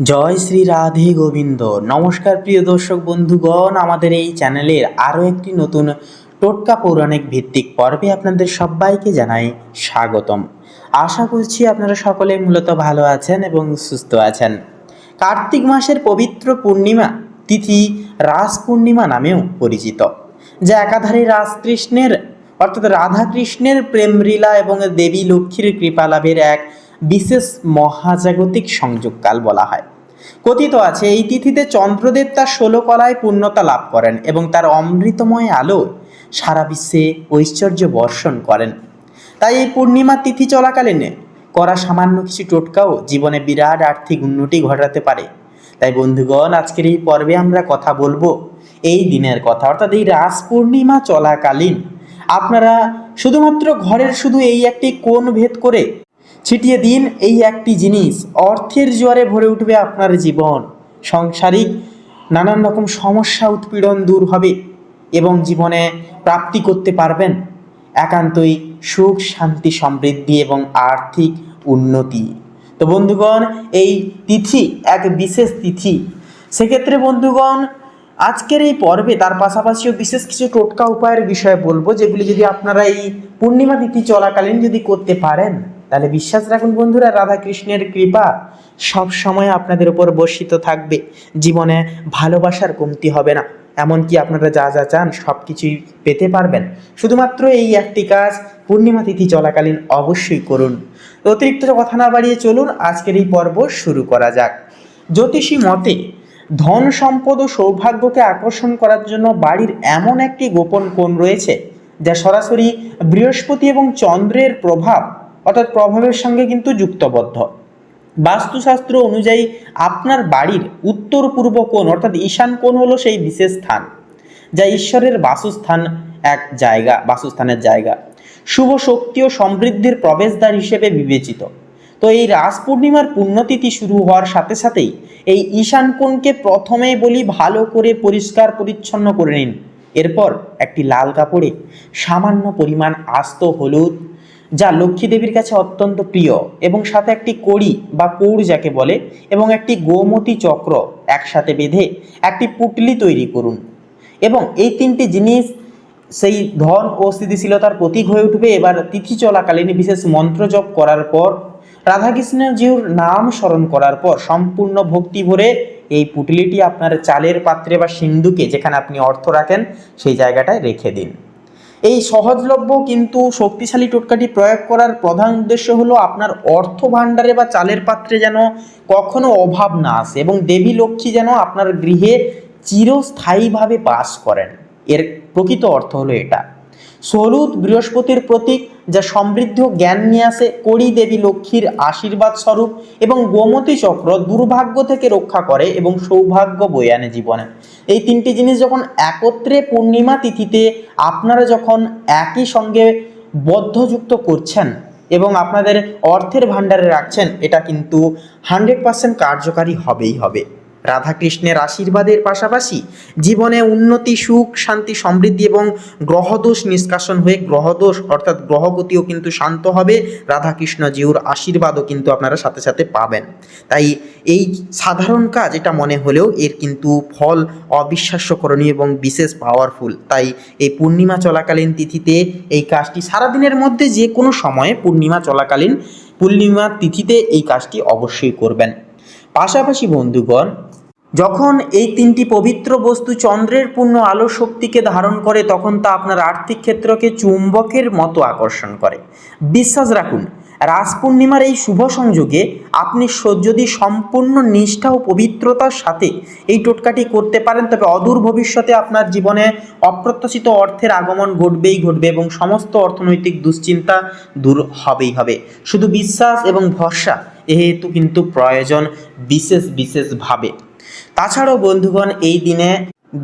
জয় শ্রী রাধে গোবিন্দ। নমস্কার প্রিয় দর্শক বন্ধুগণ, আমাদের এই চ্যানেলের আরও একটি নতুন টোটকা পৌরাণিক ভিত্তিক পর্বে আপনাদের সবাইকে জানাই স্বাগতম। আশা করছি আপনারা সকলে মূলত ভালো আছেন এবং সুস্থ আছেন। কার্তিক মাসের পবিত্র পূর্ণিমা তিথি রাস পূর্ণিমা নামেও পরিচিত, যা একাধারে রাজকৃষ্ণের অর্থাৎ রাধাকৃষ্ণের প্রেমলীলা এবং দেবী লক্ষ্মীর কৃপালাভের এক বিশেষ মহাজাগতিক সংযোগকাল বলা হয়। কথিত আছে এই তিথিতে চন্দ্রদেব তার 16 কলায় পূর্ণতা লাভ করেন এবং তার অমৃতময় আলো সারা বিশ্বে ঐশ্বর্য বর্ষণ করেন। তাই এই পূর্ণিমা তিথি চলাকালীন করা সামান্য কিছু টোটকাও জীবনে বিরাট আর্থিক উন্নতি ঘটাতে পারে। তাই বন্ধুগণ, আজকের এই পর্বে আমরা কথা বলবো এই দিনের কথা, অর্থাৎ এই রাস পূর্ণিমা চলাকালীন আপনারা শুধুমাত্র ঘরের শুধু এই একটি কোণ ভেদ করে ছিটিয়ে দিন এই একটি জিনিস, অর্থের জোয়ারে ভরে উঠবে আপনার জীবন। সাংসারিক নানান রকম সমস্যা উৎপীড়ন দূর হবে এবং জীবনে প্রাপ্তি করতে পারবেন একান্তই সুখ, শান্তি, সমৃদ্ধি এবং আর্থিক উন্নতি। তো বন্ধুগণ, এই তিথি এক বিশেষ তিথি। সেক্ষেত্রে বন্ধুগণ, আজকের এই পর্বে তার পাশাপাশিও বিশেষ কিছু টোটকা উপায়ের বিষয়ে বলবো, যেগুলি যদি আপনারা এই পূর্ণিমা তিথি চলাকালীন যদি করতে পারেন, তাহলে বিশ্বাস রাখুন বন্ধুরা, রাধাকৃষ্ণের কৃপা সব সময় আপনাদের উপর বর্ষিত থাকবে। জীবনে ভালোবাসার কমতি হবে না, এমনকি আপনারা যা যা চান সব কিছুই পেতে পারবেন। শুধুমাত্র এই একটি কাজ পূর্ণিমা তিথি চলাকালীন অবশ্যই করুন। তো অতিরিক্ত কথা না বাড়িয়ে চলুন আজকের এই পর্ব শুরু করা যাক। জ্যোতিষী মতে ধন সম্পদ ও সৌভাগ্যকে আকর্ষণ করার জন্য বাড়ির এমন একটি গোপন কোণ রয়েছে যা সরাসরি বৃহস্পতি এবং চন্দ্রের প্রভাবের সঙ্গে কিন্তু যুক্তবদ্ধ। বাস্তুশাস্ত্র অনুযায়ী আপনার বাড়ির উত্তর পূর্ব কোণ অর্থাৎ ঈশান কোণ হলো সেই বিশেষ স্থান, যা ঈশ্বরের বাসস্থানের জায়গা, শুভ শক্তি ও সমৃদ্ধির প্রবেশদ্বার হিসেবে বিবেচিত। তো এই রাস পূর্ণিমার পুণ্যতিথি শুরু হওয়ার সাথে সাথেই এই ঈশান কোণকে প্রথমেই বলি ভালো করে পরিষ্কার পরিচ্ছন্ন করে নিন। এরপর একটি লাল কাপড়ে সামান্য পরিমাণ আস্ত হলুদ, যা লক্ষ্মী দেবীর কাছে অত্যন্ত প্রিয়, এবং সাথে একটি কড়ি বা কৌড় যাকে বলে, এবং একটি গোমতী চক্র একসাথে বেঁধে একটি পুটলি তৈরি করুন। এবং এই তিনটি জিনিস সেই ধন ও স্থিতিশীলতার প্রতীক হয়ে উঠবে। এবার তিথি চলাকালীন বিশেষ মন্ত্র জপ করার পর, রাধাকৃষ্ণজিউর নাম স্মরণ করার পর সম্পূর্ণ ভক্তি ভরে এই পুটলিটি আপনার চালের পাত্রে বা সিন্ধুকে, যেখানে আপনি অর্থ রাখেন, সেই জায়গাটায় রেখে দিন। এই সহজলভ্য কিন্তু শক্তিশালী টোটকাটি প্রয়োগ করার প্রধান উদ্দেশ্য হলো আপনার অর্থ ভাণ্ডারে বা চালের পাত্রে যেন কখনো অভাব না আসে এবং দেবী লক্ষ্মী যেন আপনার গৃহে চিরস্থায়ীভাবে বাস করেন। এর প্রকৃত অর্থ হলো এটা। হলুদ বৃহস্পতির প্রতীক, যা সমৃদ্ধি ও জ্ঞান নিয়ে আসে। কড়ি দেবী লক্ষ্মীর আশীর্বাদ স্বরূপ এবং গোমতী চক্র দুর্ভাগ্য থেকে রক্ষা করে এবং সৌভাগ্য বয়ে আনে জীবনে। এই তিনটি জিনিস যখন একত্রে পূর্ণিমা তিথিতে আপনারা যখন একই সঙ্গে বদ্ধযুক্ত করছেন এবং আপনাদের অর্থের ভাণ্ডারে রাখছেন, এটা কিন্তু 100% কার্যকারী হবেই হবে। রাধাকৃষ্ণের আশীর্বাদের পাশাপাশি জীবনে উন্নতি, সুখ, শান্তি, সমৃদ্ধি এবং গ্রহদোষ নিষ্কাশন হয়ে গ্রহদোষ অর্থাৎ গ্রহগতিও কিন্তু শান্ত হবে। রাধাকৃষ্ণ জিউর আশীর্বাদও কিন্তু আপনারা সাথে সাথে পাবেন। তাই এই সাধারণ কাজ এটা মনে হলেও এর কিন্তু ফল অবিশ্বাস্য করণীয় এবং বিশেষ পাওয়ারফুল। তাই এই পূর্ণিমা চলাকালীন তিথিতে এই কাজটি সারাদিনের মধ্যে যে কোনো সময়ে পূর্ণিমা তিথিতে এই কাজটি অবশ্যই করবেন। পাশাপাশি বন্ধুগণ, যখন এই তিনটি পবিত্র বস্তু চন্দ্রের পূর্ণ আলো শক্তিকে ধারণ করে, তখন তা আপনার আর্থিক ক্ষেত্রকে চুম্বকের মতো আকর্ষণ করে। বিশ্বাস রাখুন, রাস পূর্ণিমার এই শুভ সংযোগে আপনি যদি সম্পূর্ণ নিষ্ঠা ও পবিত্রতার সাথে এই টোটকাটি করতে পারেন, তবে অদূর ভবিষ্যতে আপনার জীবনে অপ্রত্যাশিত অর্থের আগমন ঘটবে এবং সমস্ত অর্থনৈতিক দুশ্চিন্তা দূর হবেই হবে। শুধু বিশ্বাস এবং ভরসা এহেতু কিন্তু প্রয়োজন বিশেষভাবে। তাছাড়াও বন্ধুগণ, এই দিনে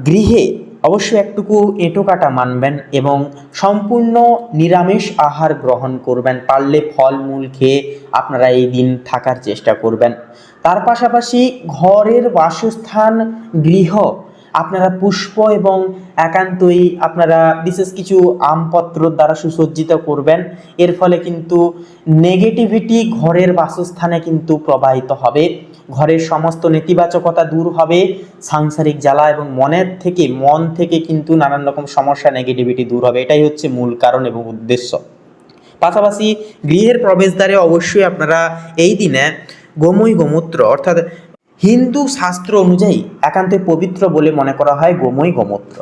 গৃহে অবশ্যই একটুকু এঁটো কাটা মানবেন এবং সম্পূর্ণ নিরামিষ আহার গ্রহণ করবেন। পারলে ফলমূল খেয়ে আপনারা এই দিন থাকার চেষ্টা করবেন। তার পাশাপাশি ঘরের বাসস্থান, গৃহ আপনারা পুষ্প এবং একান্তই আপনারা বিশেষ কিছু আমপত্র দ্বারা সুসজ্জিত করবেন। এর ফলে কিন্তু নেগেটিভিটি ঘরের বাসস্থানে কিন্তু প্রবাহিত হবে ঘরের সমস্ত নেতিবাচকতা দূর হবে, সাংসারিক জ্বালা এবং মন থেকে কিন্তু নানান রকম সমস্যা নেগেটিভিটি দূর হবে। এটাই হচ্ছে মূল কারণ এবং উদ্দেশ্য। পাশাপাশি গৃহের প্রবেশদ্বারে অবশ্যই আপনারা এই দিনে গোমূত্র অর্থাৎ হিন্দু শাস্ত্র অনুযায়ী একান্তই পবিত্র বলে মনে করা হয় গোমূত্র।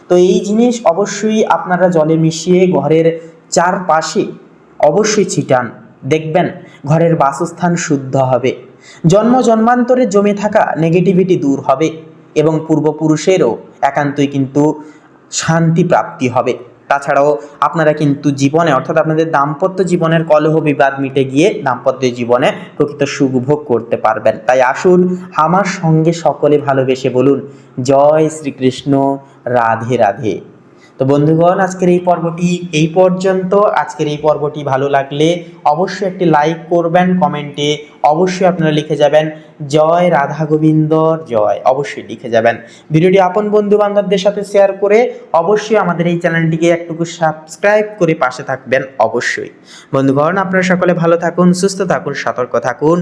তো এই জিনিস অবশ্যই আপনারা জলে মিশিয়ে ঘরের চারপাশে অবশ্যই ছিটান, দেখবেন ঘরের বাসস্থান শুদ্ধ হবে, জন্মান্তরে জমে থাকা নেগেটিভিটি দূর হবে এবং পূর্বপুরুষেরও একান্তই কিন্তু শান্তি প্রাপ্তি হবে। তাছাড়াও আপনারা কিন্তু জীবনে অর্থাৎ আপনাদের দাম্পত্য জীবনের কলহ বিবাদ মিটে গিয়ে দাম্পত্য জীবনে প্রকৃত সুখ ভোগ করতে পারবেন। তাই আসুন আমার সঙ্গে সকলে ভালোবেসে বলুন জয় শ্রীকৃষ্ণ, রাধে রাধে। তো বন্ধুগণ, আজকের এই পর্বটি এই পর্যন্ত। আজকের এই পর্বটি ভালো লাগলে অবশ্যই একটি লাইক করবেন, কমেন্টে অবশ্যই আপনারা লিখে যাবেন জয় রাধা গোবিন্দর জয়, অবশ্যই লিখে যাবেন। ভিডিওটি আপন বন্ধু বান্ধবদের সাথে শেয়ার করে অবশ্যই আমাদের এই চ্যানেলটিকে একটুকু সাবস্ক্রাইব করে পাশে থাকবেন অবশ্যই। বন্ধুগণ, আপনারা সকলে ভালো থাকুন, সুস্থ থাকুন, সতর্ক থাকুন,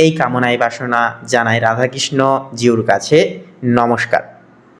এই কামনায় বাসনা জানাই রাধাকৃষ্ণ জিউর কাছে। নমস্কার।